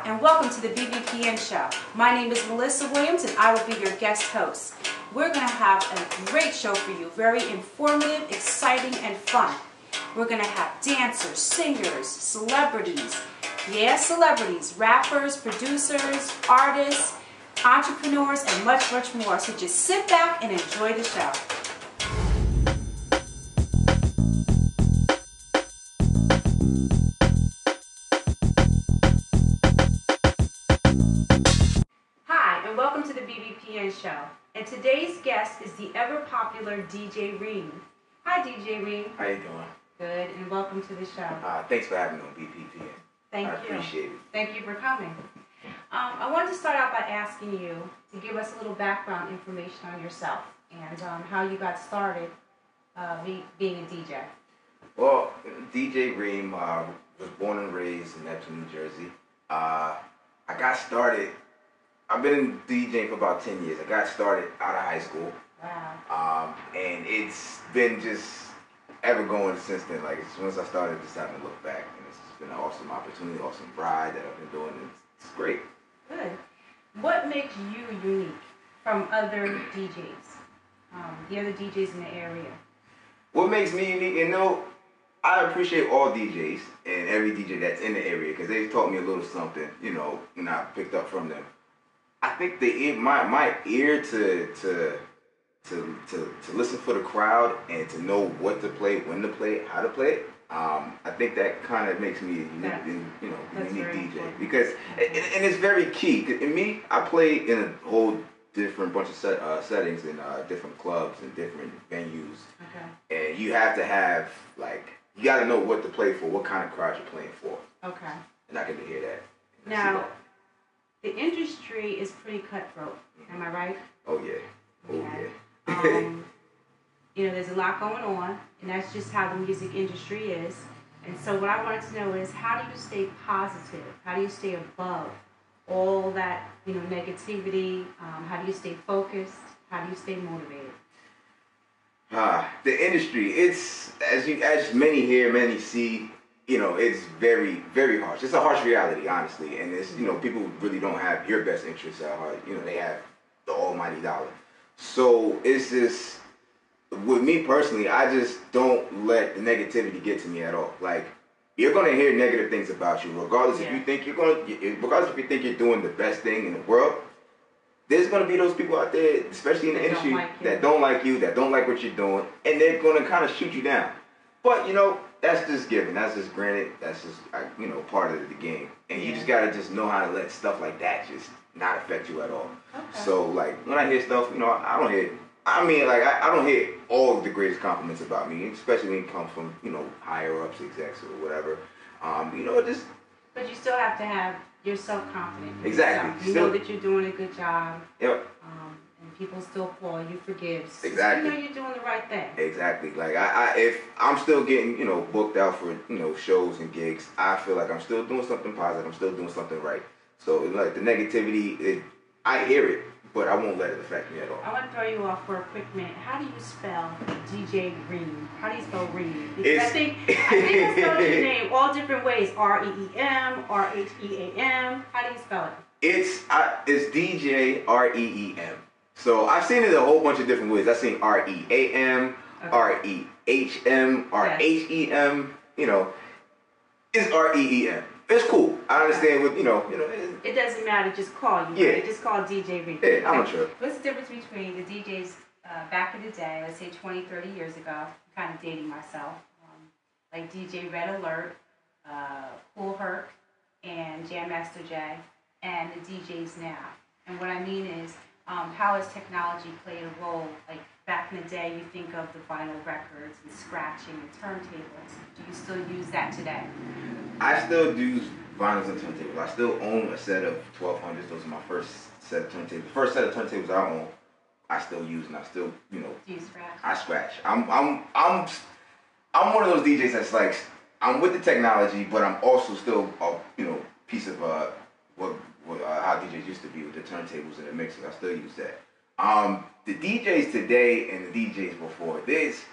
And welcome to the Bbpn show. My name is Melissa Williams and I will be your guest host. We're going to have a great show for you, very informative, exciting, and fun. We're going to have dancers, singers, celebrities, celebrities, rappers, producers, artists, entrepreneurs, and much, much more. So just sit back and enjoy the show. Welcome to the Bbpn show. And today's guest is the ever-popular DJ REEM. Hi, DJ REEM. How you doing? Good, and welcome to the show. Thanks for having me on Bbpn. Thank you. I appreciate it. Thank you for coming. I wanted to start out by asking you to give us a little background information on yourself and how you got started being a DJ. Well, DJ REEM was born and raised in Neptune, New Jersey. I got started. I've been DJing for about 10 years. I got started out of high school. Wow. And it's been just ever going since then. Like, once I started, I just haven't looked back. And it's been an awesome opportunity, awesome ride that I've been doing. And it's great. Good. What makes you unique from other DJs, the other DJs in the area? What makes me unique, I appreciate all DJs and every DJ that's in the area because they taught me a little something, and I picked up from them. I think my ear to listen for the crowd and to know what to play, when to play, how to play it. I think that kind of makes me a unique DJ because and it's very key. In me, I play in a whole different bunch of settings in different clubs and different venues. Okay. And you have to have you got to know what to play for, what kind of crowd you're playing for. Okay. And I can hear that. Now, the industry is pretty cutthroat. Am I right? Oh yeah. Oh yeah. There's a lot going on, and that's just how the music industry is. And so what I wanted to know is, how do you stay positive? How do you stay above all that, negativity? How do you stay focused? How do you stay motivated? The industry, it's as many hear, many see. It's very, very harsh. It's a harsh reality, honestly, and it's people really don't have your best interests at heart. They have the almighty dollar. So it's just, with me personally, I just don't let the negativity get to me at all. Like, you're gonna hear negative things about you, regardless if you think regardless if you think you're doing the best thing in the world. There's gonna be those people out there, especially in the industry, that don't like you, that don't like what you're doing, and they're gonna kind of shoot you down. But that's just given. That's just granted. That's just part of the game. And you just gotta just know how to let stuff like that just not affect you at all. Okay. So when I hear stuff, I don't hear. I don't hear all of the greatest compliments about me, especially when it comes from higher ups, execs, or whatever. Just. But you still have to have your self-confidence. Exactly. You know that you're doing a good job. Yep. And people still call you for gifts. Exactly. You're doing the right thing. Exactly. Like if I'm still getting booked out for shows and gigs, I feel like I'm still doing something positive. I'm still doing something right. So the negativity, I hear it, but I won't let it affect me at all. I want to throw you off for a quick minute. How do you spell DJ REEM? How do you spell REEM? Because I think I spelled your name all different ways. REEM, RHEAM. How do you spell it? It's DJ REEM. So I've seen it a whole bunch of different ways. I've seen REAM, REHM, RHEM. It's REEM. It's cool. I understand what It doesn't matter. Just call you. Yeah. Right? Just call DJ REEM. Yeah, I'm not sure. What's the difference between the DJs back in the day, let's say 20, 30 years ago? I'm kind of dating myself. Like DJ Red Alert, Cool Herc, and Jam Master Jay, and the DJs now. And what I mean is, how has technology played a role? Like back in the day, you think of the vinyl records and scratching and turntables. Do you still use that today? I still do vinyls and turntables. I still own a set of 1200s. Those are my first set of turntables. The first set of turntables I own, I still use, and I still, you know. Do you scratch? I scratch. I'm one of those DJs that's like, I'm with the technology, but I'm also still a, you know, piece of how DJs used to be with the turntables and the mixers. I still use that. The DJs today and the DJs before this,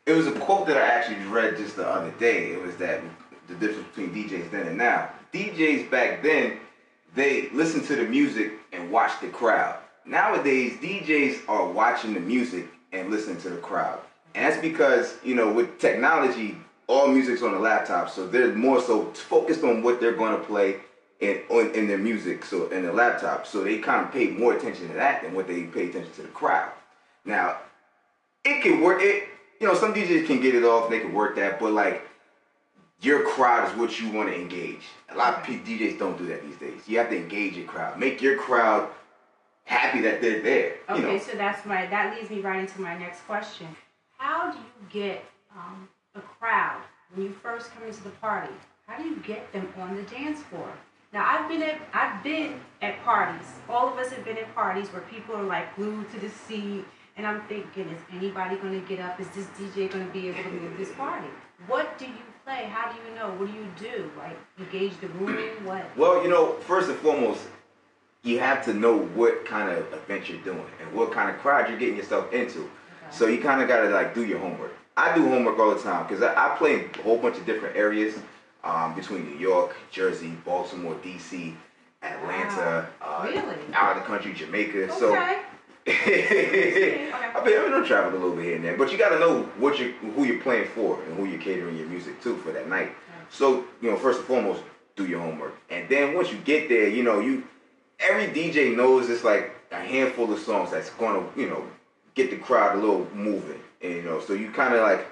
it was a quote that I actually read just the other day. It was that the difference between DJs then and now. DJs back then, they listened to the music and watched the crowd. Nowadays, DJs are watching the music and listening to the crowd. And that's because, you know, with technology, all music's on the laptop, so they're more so focused on what they're going to play in their music, so in the laptop. So they kind of pay more attention to that than what they pay attention to the crowd. Now, it can work. You know, some DJs can get it off, they can work that, but like, your crowd is what you want to engage. A lot of DJs don't do that these days. You have to engage your crowd. Make your crowd happy that they're there. Okay, you know? So that leads me right into my next question. How do you get a crowd when you first come into the party? How do you get them on the dance floor? Now, I've been at parties. All of us have been at parties where people are like glued to the seat, and I'm thinking, is anybody going to get up? Is this DJ going to be able to move this party? What do you play? How do you know? What do you do? Like, you gauge the room? What? Well, you know, first and foremost, you have to know what kind of event you're doing and what kind of crowd you're getting yourself into. Okay. So you kind of got to like do your homework. I do homework all the time because I play in a whole bunch of different areas between New York, Jersey, Baltimore, D.C., Atlanta, really? Out of the country, Jamaica. Okay. So I've been traveled a little bit here and there, but you got to know who you're playing for and who you're catering your music to for that night. Okay. So, you know, first and foremost, do your homework, and then once you get there, you know, every DJ knows it's like a handful of songs that's going to, you know, get the crowd a little moving, and you know, so you kind of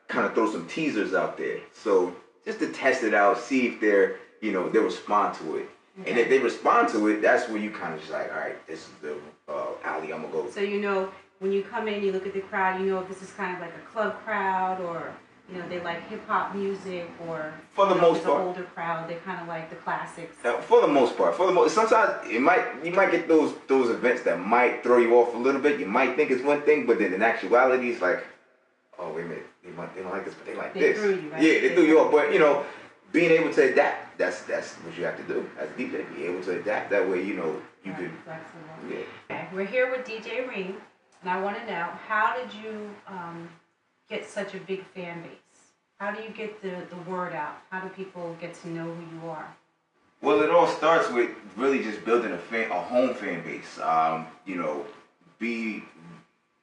throw some teasers out there, so just to test it out, see if they respond to it. Okay. And if they respond to it, that's where you kind of just like, all right, this is the alley I'm gonna go. So you know, when you come in, you look at the crowd, you know if this is kind of like a club crowd, or you know they like hip hop music, or for the most part, an older crowd, they kind of like the classics. For the most part, sometimes you might get those events that might throw you off a little bit. You might think it's one thing, but then in actuality, it's like, oh wait a minute, they don't like this, but they like this. Threw you, right? Yeah, they threw you off. But you know, being able to adapt, that's what you have to do as a DJ. Be able to adapt. That way, you know, you could. Flexible. Yeah. Okay, we're here with DJ REEM, and I want to know, how did you get such a big fan base? How do you get the word out? How do people get to know who you are? Well, it all starts with really just building a home fan base. You know, be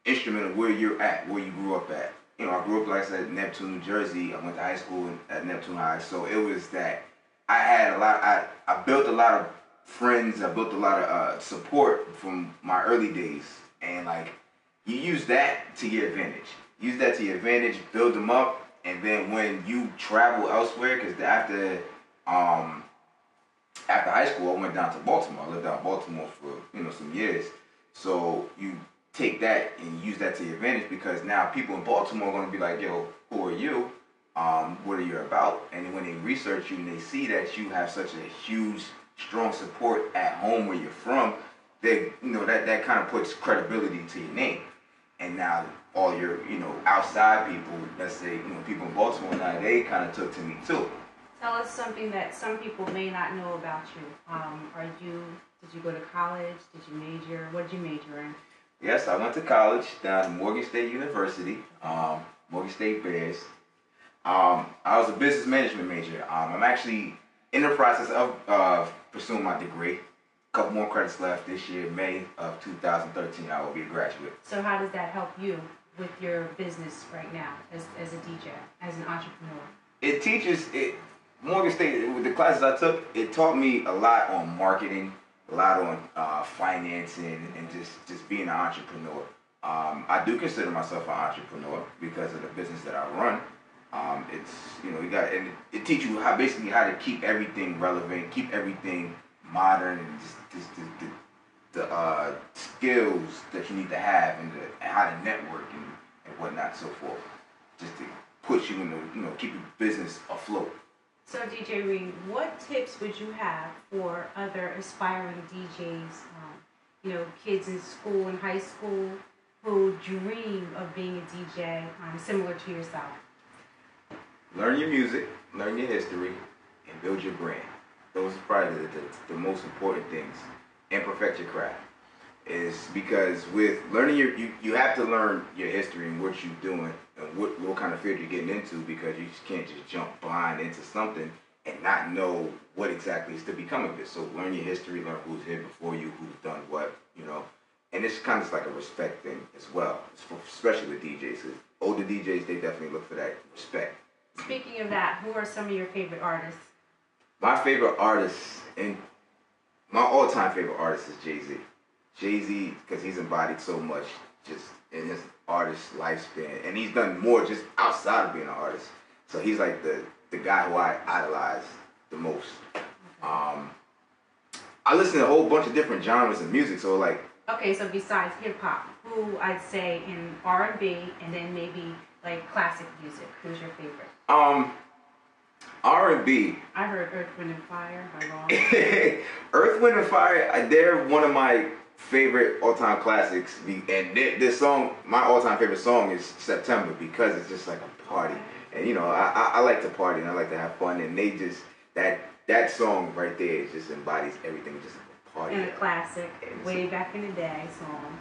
instrumental where you're at, where you grew up at. You know, I grew up, like I said, in Neptune, New Jersey. I went to high school at Neptune High. So it was that I had I built a lot of friends. I built a lot of support from my early days. And like, you use that to your advantage. Use that to your advantage, build them up. And then when you travel elsewhere, because after high school, I went down to Baltimore. I lived out in Baltimore for some years. So you take that and use that to your advantage, because now people in Baltimore are going to be like, yo, who are you? What are you about? And when they research you and they see that you have such a huge, strong support at home where you're from, that kind of puts credibility to your name. And now all your, outside people, let's say, people in Baltimore now, they kind of took to me too. Tell us something that some people may not know about you. Did you go to college? Did you major? What did you major in? Yes, I went to college down at Morgan State University, Morgan State Bears. I was a business management major. I'm actually in the process of pursuing my degree. A couple more credits left this year, May of 2013. I will be a graduate. So how does that help you with your business right now as a DJ, as an entrepreneur? It teaches Morgan State, with the classes I took, it taught me a lot on marketing, a lot on financing, and just being an entrepreneur. I do consider myself an entrepreneur because of the business that I run. It teaches you how to keep everything relevant, keep everything modern, and just the skills that you need to have, and how to network and whatnot, so forth, just to push you in keep your business afloat. So DJ Reem, what tips would you have for other aspiring DJs, kids in school and high school who dream of being a DJ, similar to yourself? Learn your music, learn your history, and build your brand. Those are probably the most important things. And perfect your craft. Is because with learning you have to learn your history and what you're doing and what kind of field you're getting into, because you just can't just jump blind into something and not know what exactly is to become of it. So learn your history, learn who's here before you, who's done what, and it's kind of like a respect thing as well, especially with DJs. Older DJs, they definitely look for that respect. Speaking of that, who are some of your favorite artists? My favorite artist, and my all-time favorite artist, is Jay-Z. Jay-Z, because he's embodied so much just in his artist lifespan, and he's done more just outside of being an artist. So he's like the guy who I idolize the most. I listen to a whole bunch of different genres of music, so like. Okay, so besides hip hop, who I'd say in R&B, and then maybe like classic music, who's your favorite? R&B. I heard Earth, Wind and Fire. Am I wrong? Earth, Wind and Fire. They're one of my favorite all-time classics, and this song, my all-time favorite song, is September, because it's just like a party, and I like to party and I like to have fun, and they just that song right there just embodies everything, just like a party. And a classic, way back in the day song.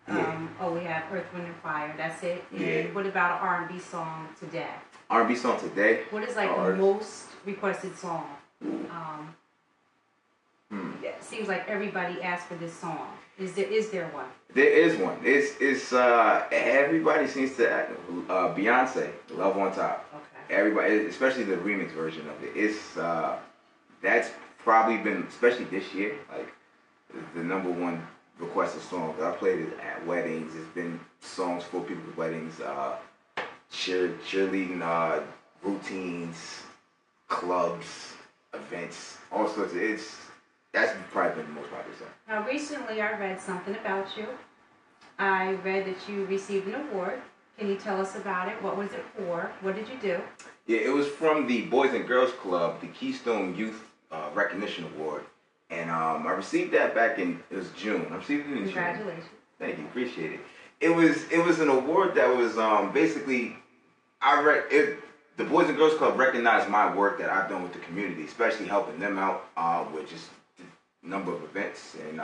Yeah. We have Earth, Wind and Fire. That's it. And yeah. What about an R&B song today? R&B song today? What is like the most requested song? It seems like everybody asks for this song. Is there one? There is one. It's everybody seems to Beyonce, Love on Top. Okay. Everybody, especially the remix version of it. It's that's probably been, especially this year, like the number one requested song. I played it at weddings. It's been songs for people's weddings, cheerleading routines, clubs, events, all sorts of. That's probably been the most popular song. Now, recently I read something about you. I read that you received an award. Can you tell us about it? What was it for? What did you do? Yeah, it was from the Boys and Girls Club, the Keystone Youth Recognition Award. And I received that back in, it was June. I received it in June. Congratulations. Thank you, appreciate it. It was an award that was basically, the Boys and Girls Club recognized my work that I've done with the community, especially helping them out with just the number of events and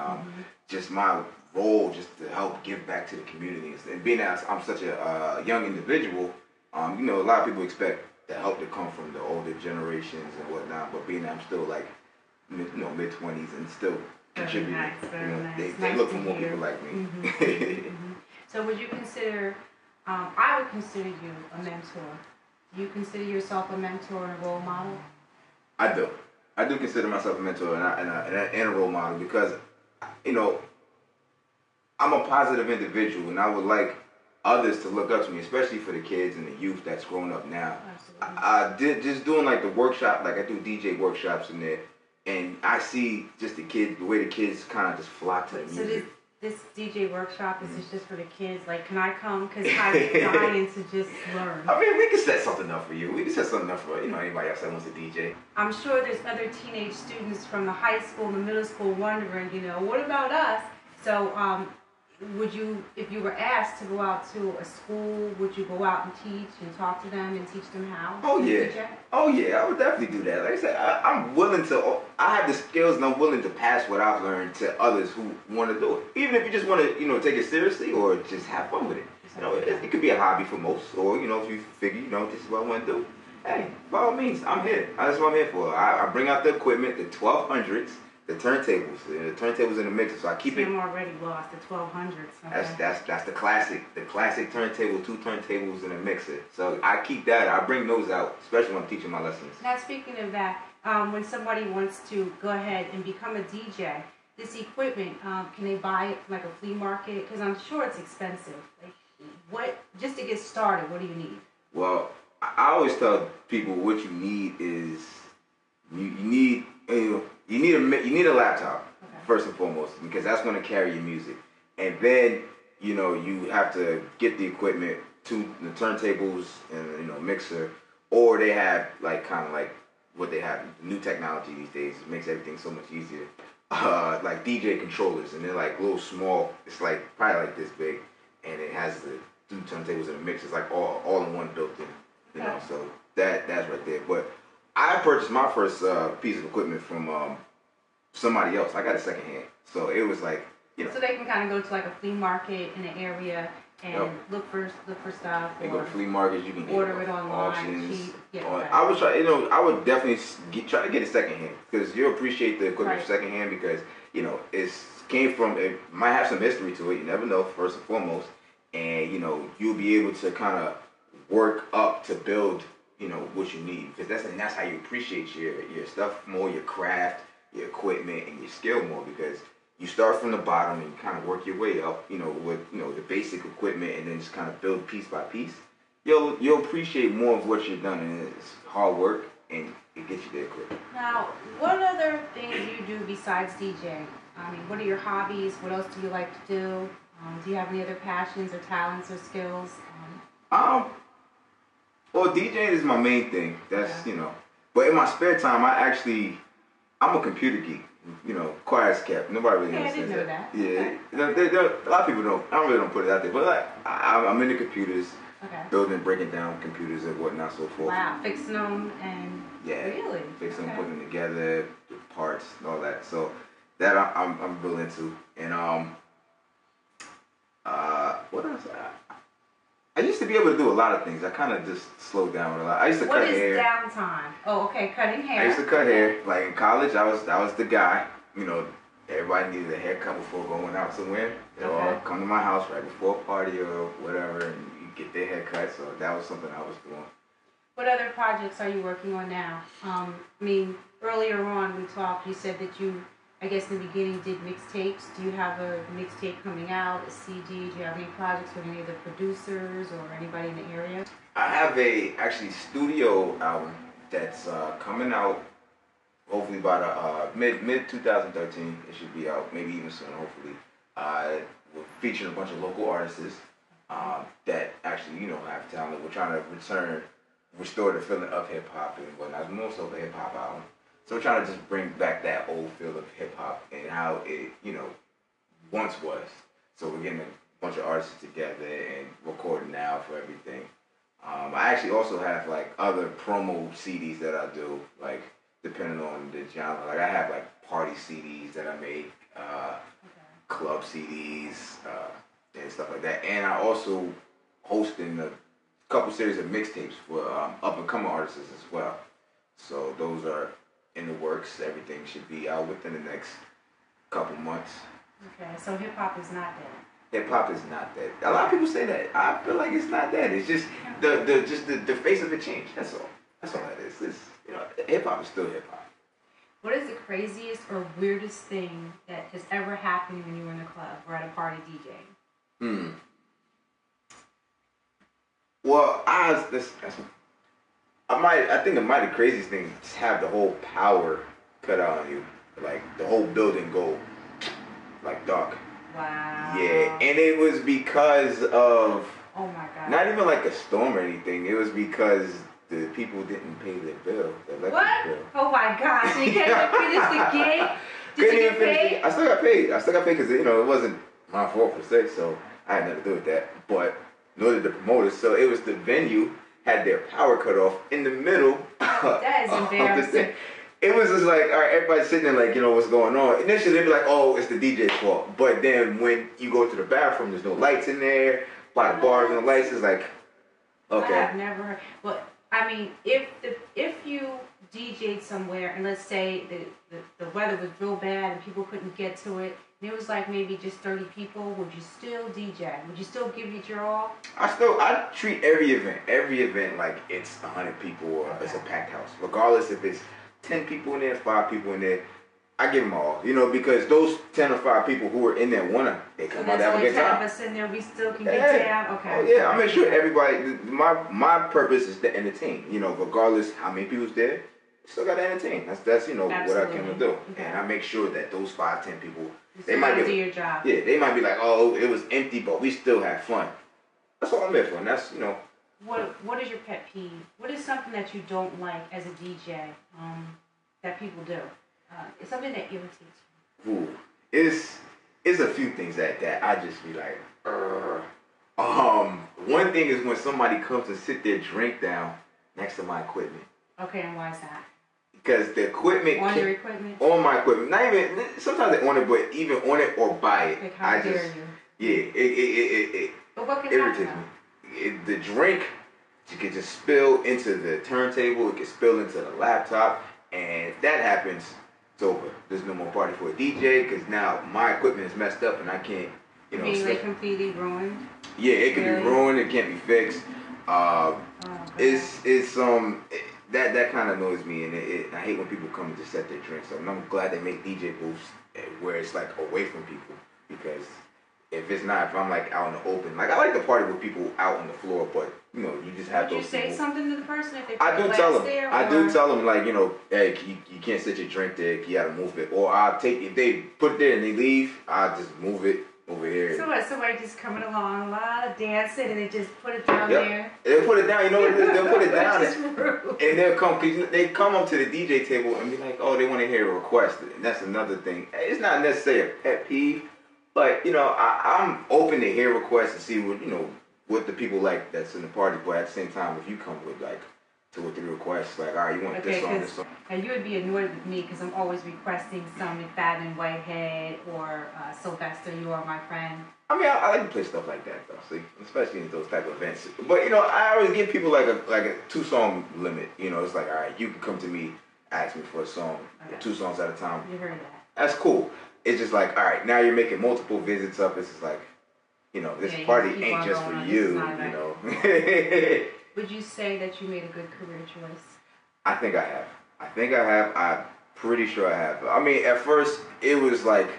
just my role just to help give back to the community. And being that I'm such a young individual, a lot of people expect the help to come from the older generations and whatnot, but being that I'm still like, mid-20s and still contributing. Nice. They look for more people like me. So would you consider, I would consider you a mentor. Do you consider yourself a mentor and a role model? I do. I do consider myself a mentor and a role model, because, I'm a positive individual, and I would like others to look up to me, especially for the kids and the youth that's growing up now. Absolutely. I did just doing like the workshop, like I do DJ workshops in there, and I see just the way the kids kind of just flock to the music. So this DJ workshop, is this just for the kids? Like, can I come? Because I'm dying to just learn. I mean, we can set something up for you. We can set something up for, anybody else that wants to DJ. I'm sure there's other teenage students from the high school and the middle school wondering, what about us? So, would you, if you were asked to go out to a school, would you go out and teach and talk to them and teach them how? Oh yeah, I would definitely do that. Like I said, I'm willing to. I have the skills, and I'm willing to pass what I've learned to others who want to do it. Even if you just want to, take it seriously or just have fun with it. It could be a hobby for most, or if you figure, this is what I want to do. Hey, by all means, I'm here. That's what I'm here for. I bring out the equipment, the 1200s. The turntables in the mixer, so I keep it. I'm already lost, the 1200s. Okay. That's the classic turntable, 2 turntables in a mixer. So I keep that. I bring those out, especially when I'm teaching my lessons. Now, speaking of that, when somebody wants to go ahead and become a DJ, this equipment, can they buy it from like a flea market? Because I'm sure it's expensive. Like, just to get started, what do you need? Well, I always tell people what you need is you need a laptop, first and foremost, because that's going to carry your music. And then, you have to get the equipment to the turntables and, mixer, or they have kind of what they have, the new technology these days. It makes everything so much easier. Like DJ controllers, and they're like little small. It's like probably like this big, and it has the two turntables and a mix. It's like all in one built in. You know, so that's right there. But I purchased my first piece of equipment from somebody else. I got it secondhand, so it was like, you know. So they can kind of go to like a flea market in an area and look for stuff. You go to flea markets. You can order it online. Auctions. Yeah, I would try. You know, I would definitely try to get it secondhand, because you'll appreciate the equipment secondhand, because you know it might have some history to it. You never know. First and foremost, and you know you'll be able to kind of work up to build, you know, what you need, because that's how you appreciate your stuff more, your craft, your equipment, and your skill more, because you start from the bottom and you kind of work your way up, you know, with, you know, the basic equipment, and then just kind of build piece by piece. You'll appreciate more of what you've done, and it's hard work, and it gets you there quick. Now, what other things do you do besides DJing? I mean, what are your hobbies? What else do you like to do? Do you have any other passions or talents or skills? Well, DJing is my main thing. That's, you know, but in my spare time, I'm a computer geek. You know, quiet as kept. Nobody really understands that. I didn't know that. Yeah, a lot of people don't. I really don't put it out there. But like, I'm into computers, building, breaking down computers and whatnot, so forth. Wow, fixing them and really fixing them, putting them together, the parts, and all that. So that I'm real into. And what else? I used to be able to do a lot of things. I kind of just slowed down a lot. I used to cut hair. What is downtime? Oh, okay, cutting hair. I used to cut hair. Like in college, I was the guy. You know, everybody needed a haircut before going out somewhere. They all come to my house right before a party or whatever, and you get their haircut. So that was something I was doing. What other projects are you working on now? I mean, earlier on we talked. You said that you, I guess in the beginning, did mixtapes. Do you have a mixtape coming out, a CD? Do you have any projects with any of the producers or anybody in the area? I have actually studio album that's coming out hopefully by the mid 2013. It should be out, maybe even sooner, hopefully. We're featuring a bunch of local artists that actually, you know, have talent. We're trying to restore the feeling of hip hop and whatnot. It's more so the hip hop album. So we're trying to just bring back that old feel of hip hop and how it, you know, once was. So we're getting a bunch of artists together and recording now for everything. I actually also have like other promo CDs that I do, like depending on the genre. Like I have like party CDs that I make, club CDs, and stuff like that. And I also hosting a couple series of mixtapes for up and coming artists as well. So those are in the works. Everything should be out within the next couple months. Okay, so hip hop is not dead. Hip hop is not dead. A lot of people say that. I feel like it's not dead. It's just the face of it changed. That's all. That's all that is. It's, you know, hip hop is still hip hop. What is the craziest or weirdest thing that has ever happened when you were in a club or at a party DJing? Well, I think it might be the craziest thing is have the whole power cut out on you, like the whole building go like dark. Wow. Yeah, and it was because of, oh my God, not even like a storm or anything. It was because the people didn't pay their bill, the electric bill. Oh my God! So you can't even finish the gig? Did you get paid? I still got paid. Because, you know, it wasn't my fault per se, so I had nothing to do with that. But nor did the promoters. So it was the venue had their power cut off in the middle. That is embarrassing. It was just like, all right, everybody's sitting there like, you know, what's going on. Initially, they'd be like, oh, it's the DJ's fault. But then when you go to the bathroom, there's no lights in there. By the bars and the lights, it's like, okay. I have never heard. Well, I mean, if you DJ'd somewhere and let's say the weather was real bad and people couldn't get to it, and it was like maybe just 30 people, would you still DJ? Would you still give it your all? I treat every event like it's 100 people or it's a packed house. Regardless if it's 10 people in there, 5 people in there, I give them all. You know, because those 10 or 5 people who are in there they come out to have a good time. So there's only 10 of us in there, we still can get down? Okay. Oh yeah, I make sure everybody, my purpose is to entertain. You know, regardless how many people's there, still got to entertain. That's you know, absolutely, what I came to do. Okay. And I make sure that those 5, 10 people, they might do your job. Yeah, they might be like, oh, it was empty, but we still had fun. That's all I'm there for, and that's, you know, what is your pet peeve? What is something that you don't like as a DJ that people do? It's something that irritates you. Ooh, it's a few things that I just be like, one thing is when somebody comes to sit their drink down next to my equipment. Okay, and why is that? Because the equipment on your equipment? On my equipment. Not even, sometimes they on it, but even on it or by it. Like, how dare you? Yeah, it but what can irritates happen, me. The drink, you can just spill into the turntable, it can spill into the laptop, and if that happens, it's over. There's no more party for a DJ, because now my equipment is messed up and I can't, being like completely ruined? Yeah, it can be ruined, it can't be fixed. That kind of annoys me, and I hate when people come and just set their drinks up. And I'm glad they make DJ booths where it's like away from people, because if I'm like out in the open, like I like to party with people out on the floor, but you just have those. Would you say something to the person if they I do tell them. there, I do tell them, like, hey, you can't set your drink there. You gotta move it, or I'll take if they put it there and they leave, I'll just move it over here. So what? Somebody just coming along, a lot of dancing, and they just put it down there. They'll put it down. You know what it is? They'll put it down, and they'll come. Cause they come up to the DJ table and be like, oh, they want to hear a request, and that's another thing. It's not necessarily a pet peeve. But I'm open to hear requests and see what the people like that's in the party. But at the same time, if you come with like 2 or 3 requests, like, all right, you want this song. And you would be annoyed with me because I'm always requesting some McFadden Whitehead or Sylvester. You are my friend. I mean, I like to play stuff like that though, see, especially in those type of events. But I always give people like a 2-song limit. It's like, all right, you can come to me, ask me for a song, 2 songs at a time. You heard that? That's cool. It's just like, all right, now you're making multiple visits up. It's just like, this party ain't just for you, Would you say that you made a good career choice? I think I have. I'm pretty sure I have. I mean, at first, it was like,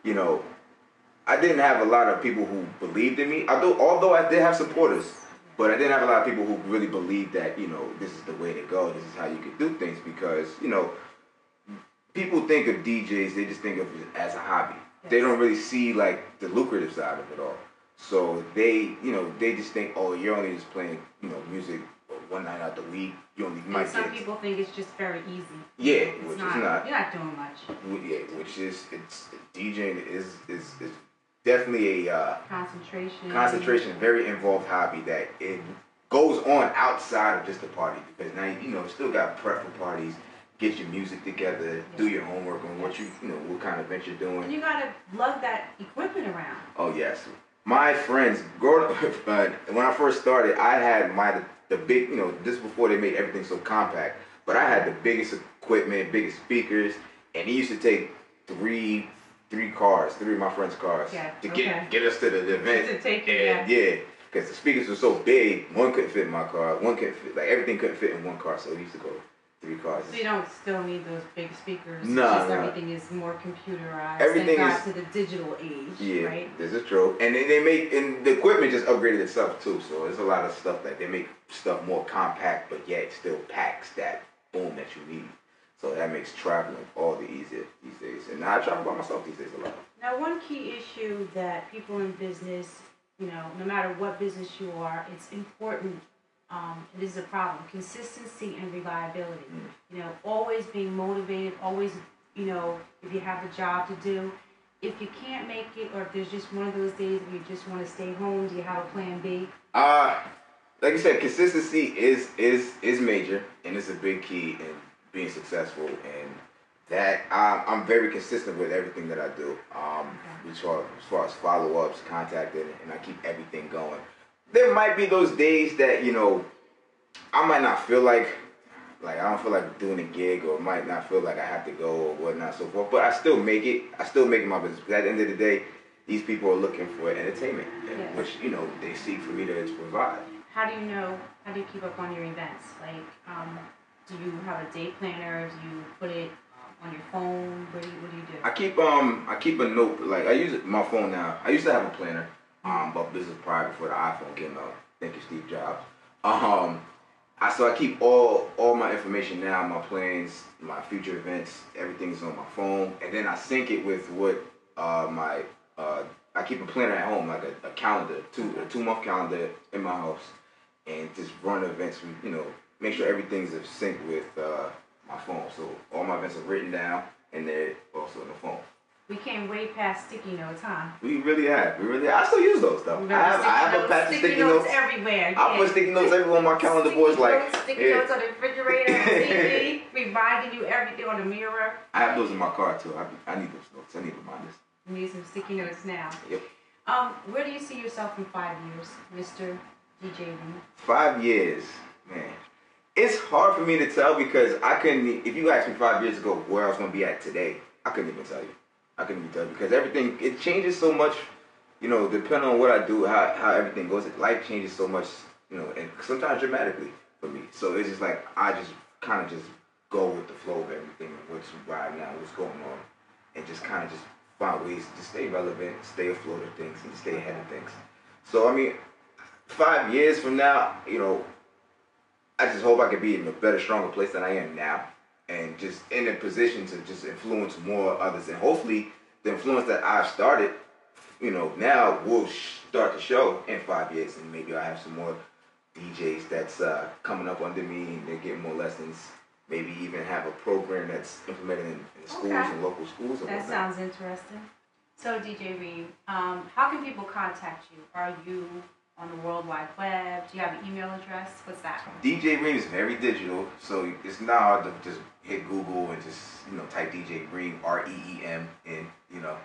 I didn't have a lot of people who believed in me. Although I did have supporters, but I didn't have a lot of people who really believed that, this is the way to go. This is how you can do things, because, people think of DJs, they just think of it as a hobby. Yes. They don't really see like the lucrative side of it all. So they just think, oh, you're only just playing, music one night out the week. Some people think it's just very easy. Yeah, which is not. You're not doing much. Yeah, DJing is definitely a concentration, very involved hobby that it goes on outside of just the party, because now you still got prep for parties. Get your music together, do your homework on what what kind of event you're doing. And you gotta lug that equipment around. Oh yes, my friends, growing up, when I first started, I had the big, this is before they made everything so compact. But I had the biggest equipment, biggest speakers, and it used to take three of my friends' cars to get us to the event. To take yeah, because the speakers were so big, one couldn't fit in my car, one couldn't fit, like everything couldn't fit in one car, so it used to go 3 cars. So you don't still need those big speakers. No, everything is more computerized. Everything is to the digital age. Right? This is true. And and the equipment just upgraded itself too. So there's a lot of stuff that they make stuff more compact, but yet still packs that boom that you need. So that makes traveling all the easier these days. And I travel by myself these days a lot. Now, one key issue that people in business, no matter what business you are, it's important. It is a problem. Consistency and reliability. Always being motivated, always, if you have a job to do, if you can't make it, or if there's just one of those days where you just want to stay home, do you have a plan B? Like you said, consistency is major, and it's a big key in being successful. And that I'm very consistent with everything that I do. As far as follow-ups, contacting, and I keep everything going. There might be those days that, I might not feel like I don't feel like doing a gig, or might not feel like I have to go or whatnot, so forth. But I still make it. I still make it my business. Because at the end of the day, these people are looking for entertainment, which, they seek for me to provide. How do you keep up on your events? Like, do you have a day planner? Do you put it on your phone? What do you do? I keep a note. Like, I use my phone now. I used to have a planner. But this is prior before the iPhone came out. Thank you, Steve Jobs. So I keep all my information now, my plans, my future events, everything's on my phone, and then I sync it with what I keep a planner at home, like a calendar, a 2-month calendar in my house, and just run events. You know, make sure everything's in sync with my phone. So all my events are written down, and they're also on the phone. We came way past sticky notes, huh? We really have. I still use those though. I have a patch of sticky notes everywhere. I put sticky notes everywhere on my calendar boards. Sticky notes on the refrigerator, TV, reminding you everything on the mirror. I have those in my car too. I need those notes. I need reminders. You need some sticky notes now. Yep. Where do you see yourself in 5 years, Mr. DJ Reem? 5 years, man. It's hard for me to tell because I couldn't. If you asked me 5 years ago where I was going to be at today, I couldn't even tell you. I couldn't even tell you because everything, it changes so much, you know, depending on what I do, how everything goes. Life changes so much, you know, and sometimes dramatically for me. So it's just like I just kind of just go with the flow of everything, what's right now, what's going on, and just kind of just find ways to stay relevant, stay afloat of things, and stay ahead of things. So I mean, 5 years from now, you know, I just hope I could be in a better, stronger place than I am now. And just in a position to just influence more others. And hopefully the influence that I've started, you know, now will start to show in 5 years. And maybe I'll have some more DJs that's coming up under me and they're getting more lessons. Maybe even have a program that's implemented in schools and local schools. That sounds interesting. So DJ Reem, how can people contact you? Are you on the World Wide Web? Do you have an email address? What's that? DJ Reem is very digital, so it's not hard to just hit Google and just, you know, type DJ Reem, REEM in, you know.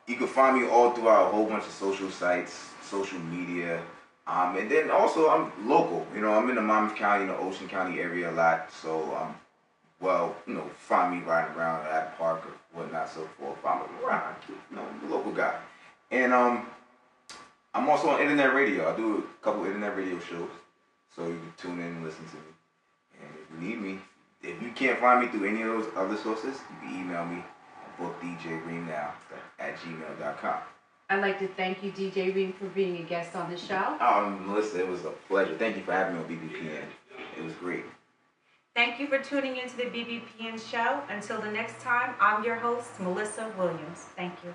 You can find me all throughout a whole bunch of social sites, social media, and then also I'm local. You know, I'm in the Monmouth County, the Ocean County area a lot, so well, you know, find me riding around at the park or whatnot, so forth. I'm around, you know, I'm a local guy. And I'm also on internet radio. I do a couple internet radio shows, so you can tune in and listen to me. And if you need me, if you can't find me through any of those other sources, you can email me at bookdjreemnow@gmail.com. I'd like to thank you, DJ Reem, for being a guest on the show. Melissa, it was a pleasure. Thank you for having me on Bbpn. It was great. Thank you for tuning into the Bbpn show. Until the next time, I'm your host, Melissa Williams. Thank you.